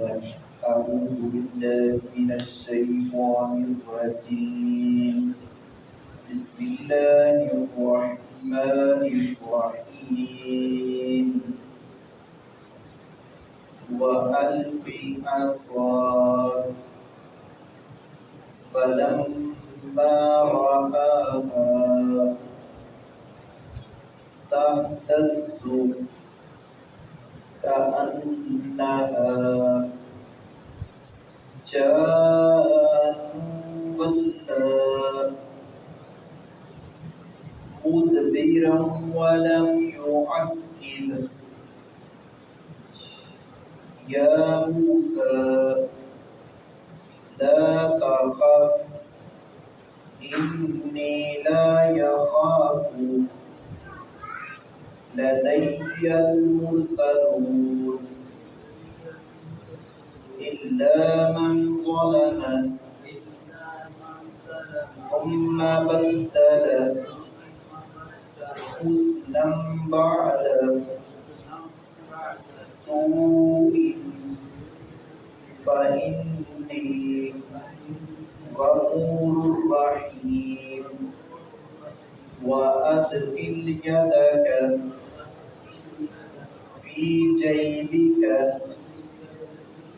أعوذ بالله من الشيطان الرجيم بسم الله الرحمن الرحيم وألق عصاك فلما رآها تهتز كأنها جان ولا مدبرا ولم يعقب يا موسى لا تخف إني لا يخاف لدي المرسلون إلا من ظلم ثم بدل حسنا بعد سوء فإني غفور رحيم وأدخل يدك في جيبك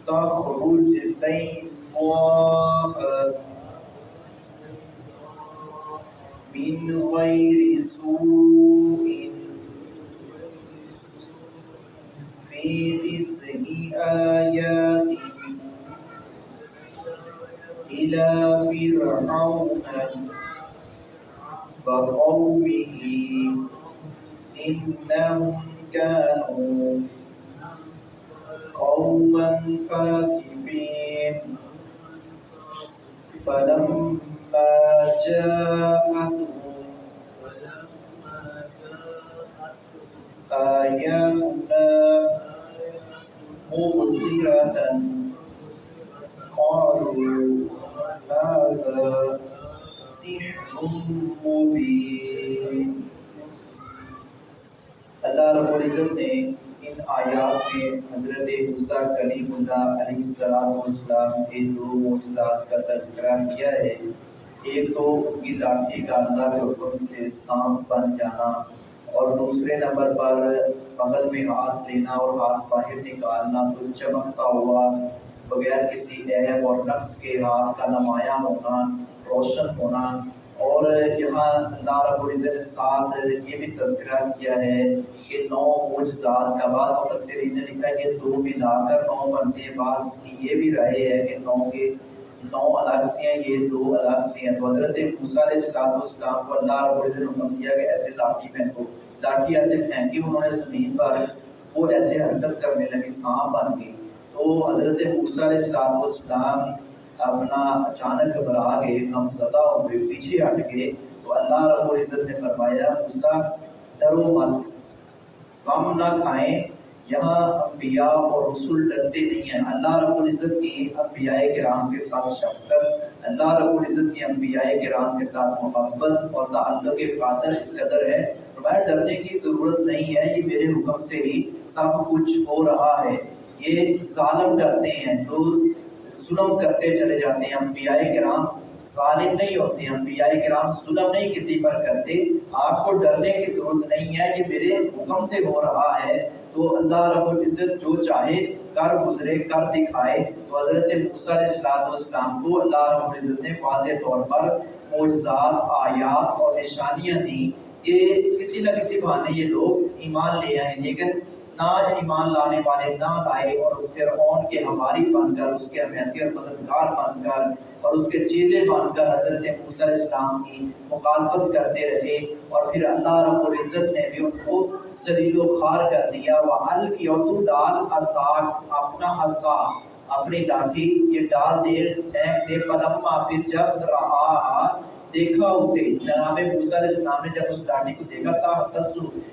تخرج بيضاء من غير سوء في 9 آيات إلى فرعون وقومه إنهم كانوا قوما فاسقين فلما جاءتهم آياتنا مبصرة قالوا هذا سحر مبين. اللہ رب العزت نے ان آیات میں حضرت موسیٰ کلیم اللہ علیہ السلام کے دو معجزات کا تذکرہ کیا ہے. ایک تو ان کی ذاتی کا اللہ کے حکم سے سانپ بن جانا، اور دوسرے نمبر پر بغل میں ہاتھ لینا اور ہاتھ باہر نکالنا تو چمکتا ہوا بغیر کسی عیب اور نقص کے ہاتھ کا نمایاں ہونا، روشن ہونا. اور یہاں اللہ رب العزت نے ساتھ یہ بھی تذکرہ کیا ہے کہ 9 معجزات کا، بعض مفسرین نے لکھا ہے کہ 2 ملا کر 9 بنتے ہیں، بعض کی یہ بھی رائے ہے کہ 9 کے 9 الگ سے ہیں، یہ 2 الگ سے ہیں. تو حضرت موسیٰ علیہ السلام کو اللہ رب العزت نے حکم دیا کہ ایسے لاٹھی پھینکو، لاٹھی ایسے پھینکی انہوں نے زمین پر، وہ ایسے حرکت کرنے لگی، سانپ بن گئی. تو حضرت موسیٰ علیہ السلام اپنا اچانک گھبرا گئے، ہم زدہ ہوئے، پیچھے ہٹ گئے. تو اللہ رب العزت نے فرمایا موسیٰ ڈرو مت، غم نہ کھائیں. یہاں انبیاء اور رسول ڈرتے نہیں ہیں. اللہ رب العزت کی انبیاء کرام کے ساتھ شفقت، اللہ رب العزت کی انبیاء کرام کے ساتھ محبت اور تعلق خاطر اس قدر ہے، فرمایا ڈرنے کی ضرورت نہیں ہے، یہ میرے حکم سے ہی سب کچھ ہو رہا ہے. یہ ظالم ڈرتے ہیں جو ظلم کرتے چلے جاتے ہیں. انبیاء کرام ظالم نہیں ہوتے، انبیاء کرام ظلم نہیں کسی پر کرتے. آپ کو ڈرنے کی ضرورت نہیں ہے، یہ میرے حکم سے ہو رہا ہے. تو اللہ رب العزت جو چاہے کر گزرے، کر دکھائے. تو حضرت موسیٰ علیہ السلام کو اللہ رب العزت نے واضح طور پر معجزات، آیات اور نشانیاں دیں کہ کسی نہ کسی بہانے یہ لوگ ایمان لے آئیں، لیکن نہ ایمان لانے والے نہ لائے اور فرعون کے حواری بن کر، اس کے حمایتی اور مددگار بن کر اور اس کے چیلے بن کر حضرت موسیٰ علیہ السلام کی مخالفت کرتے رہے. اور پھر اللہ رب العزت نے بھی ان کو ذلیل و خوار کر دیا. وَأَلْقِ تو ڈال عصاک، اپنا عصا، اپنی لاٹھی یہ ڈال دے، پھینک دے. فلما پھر جب رہا دیکھا اسے، جناب موسیٰ علیہ السلام نے جب اس لاٹھی کو دیکھا تھا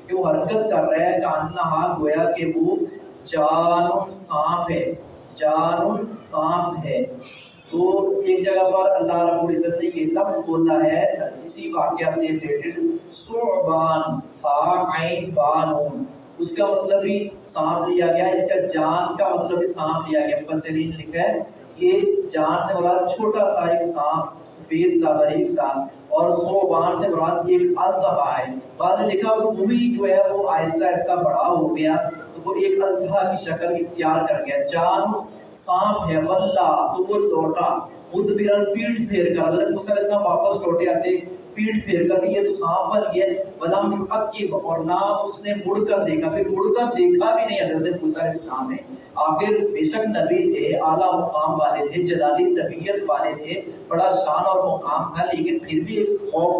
کہ وہ حرکت کر رہا ہے، کانہا گویا کہ وہ جانن سانپ ہے، جانن سانپ ہے. تو ایک جگہ پر اللہ رب العزت نے یہ لفظ بولا ہے اسی واقعہ سے ریلیٹڈ، ثعبان، فا عین با نون، اس کا مطلب بھی سانپ لیا گیا، اس کا جان کا مطلب بھی سانپ لیا گیا۔ مفسرین نے لکھا ہے یہ جان سے مراد چھوٹا سا ایک سانپ، سفید سا باریک سا، اور ثعبان سے مراد ایک اژدہا ہے۔ بعد نے لکھا وہ بھی جو ہے وہ آہستہ آہستہ بڑا ہو گیا تو وہ ایک اژدہا کی شکل اختیار کر گیا۔ جان سانپ ہے، واللہ تو وہ لوٹا، مدبرن پیٹ پھیر کر، حضرت موسیٰ علیہ السلام واپس لوٹے ایسے پیٹ پھیر کر، یہ تو سانپ بن گیا، ولم یعقب، اور نہ اس نے مڑ کر دیکھا، پھر مڑ کر دیکھا بھی نہیں حضرت موسیٰ علیہ السلام نے۔ آخر بے شک نبی تھے، اعلیٰ مقام والے تھے، جلالی طبیعت والے تھے، بڑا شان اور مقام تھا، لیکن پھر بھی خوف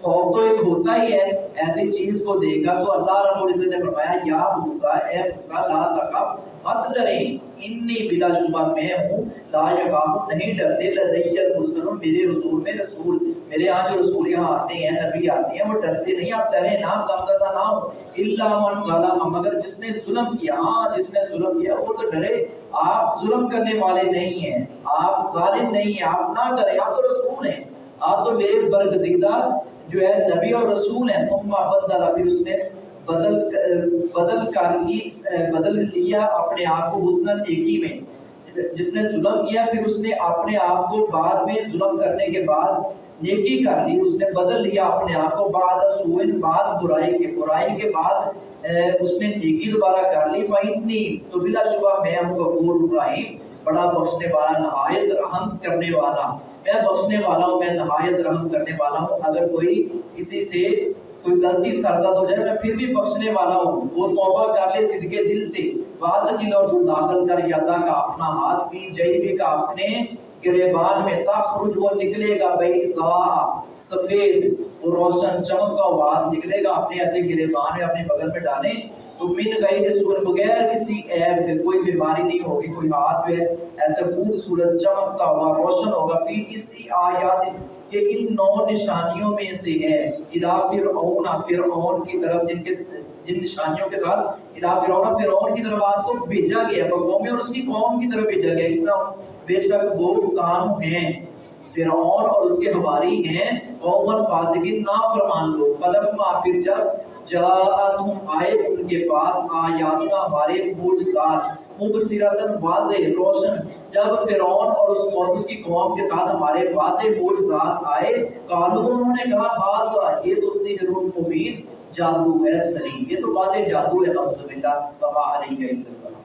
تو ایک ہوتا ہی ہے۔ ایسی چیز کو دیکھا تو اللہ رب العزت نے فرمایا یا موسیٰ، اے موسیٰ لا تخف، مت ڈریں، انی بلا شبہ میں ہوں، لا یخاف نہیں ڈرتے، لدی المرسلون میرے حضور میں رسول، میرے یہاں جو رسول یہاں آتے ہیں، نبی آتے ہیں، وہ ڈرتے نہیں، آپ ڈریں نہ، غمزدہ نہ ہو، الا من ظلم، مگر جس نے ظلم کیا، ہاں جس نے ظلم کیا وہ تو ڈرے، آپ ظلم کرنے والے نہیں ہیں، آپ ظالم نہیں ہیں، آپ نہ ڈریں، آپ تو رسول ہیں، آپ تو میرے برگزیدہ جو ہے نبی اور رسول ہیں۔ ثم بدل، پھر اس نے بدل لیا اپنے آپ کو حسن نیکی میں، جس نے ظلم کیا پھر اس نے اپنے آپ کو بعد میں ظلم کرنے کے بعد نیکی کر لی، اس نے بدل لیا اپنے آپ کو، بعد سوء، بعد برائی کے بعد اس نے نیکی دوبارہ کر لی، فإنی، تو بلا شبہ میں ہوں غفور رحیم، بڑا بخشنے والا، نہایت رحم کرنے والا، میں بخشنے والا ہوں، میں نہایت رحم کرنے والا ہوں۔ اگر کوئی کسی سے کوئی غلطی سرزد ہو جائے میں پھر بھی بخشنے والا ہوں، وہ توبہ کر لے صدقے دل سے، وعد دل اور تو داخل کر یادا کا اپنا ہاتھ بھی جیبی کا اپنے گریبان میں، تخرج وہ نکلے گا بیضاء، سفید اور روشن چمکتا ہوا ہاتھ نکلے گا اپنے ایسے گریبان میں، اپنے بغل میں ڈالیں تو من غیر سوء، بغیر کسی عیب کے، کوئی بیماری نہیں ہوگی، کوئی ہاتھ پہ ایسے خوبصورت چمکتا ہوا روشن ہوگا، پھر اسی آیات کہ ان 9 نشانیوں میں سے ہے، الا فرعون، فرعون کی طرف، جن نشانیوں کے ساتھ الا فرعون، فرعون کی طرف آپ کو بھیجا گیا، قوم اور اس کی قوم کی طرف بھیجا گیا، اتنا بے شک وہ کام ہیں فرعون اور اس کے حواری ہیں، قوم فاسقین نافرمان لوگ، فلما، پھر جب جاءتہم آئے ان کے پاس آیاتنا ہمارے معجزات، مبصرۃ واضح روشن، جب فرعون اور اس کی قوم کے ساتھ ہمارے واضح معجزات آئے، قالوا انہوں نے کہا ھذا، یہ تو سحر مبین، جادو ہے صریح، یہ تو واضح جادو ہے، نعوذ باللہ، وما علیہ الا البلاغ۔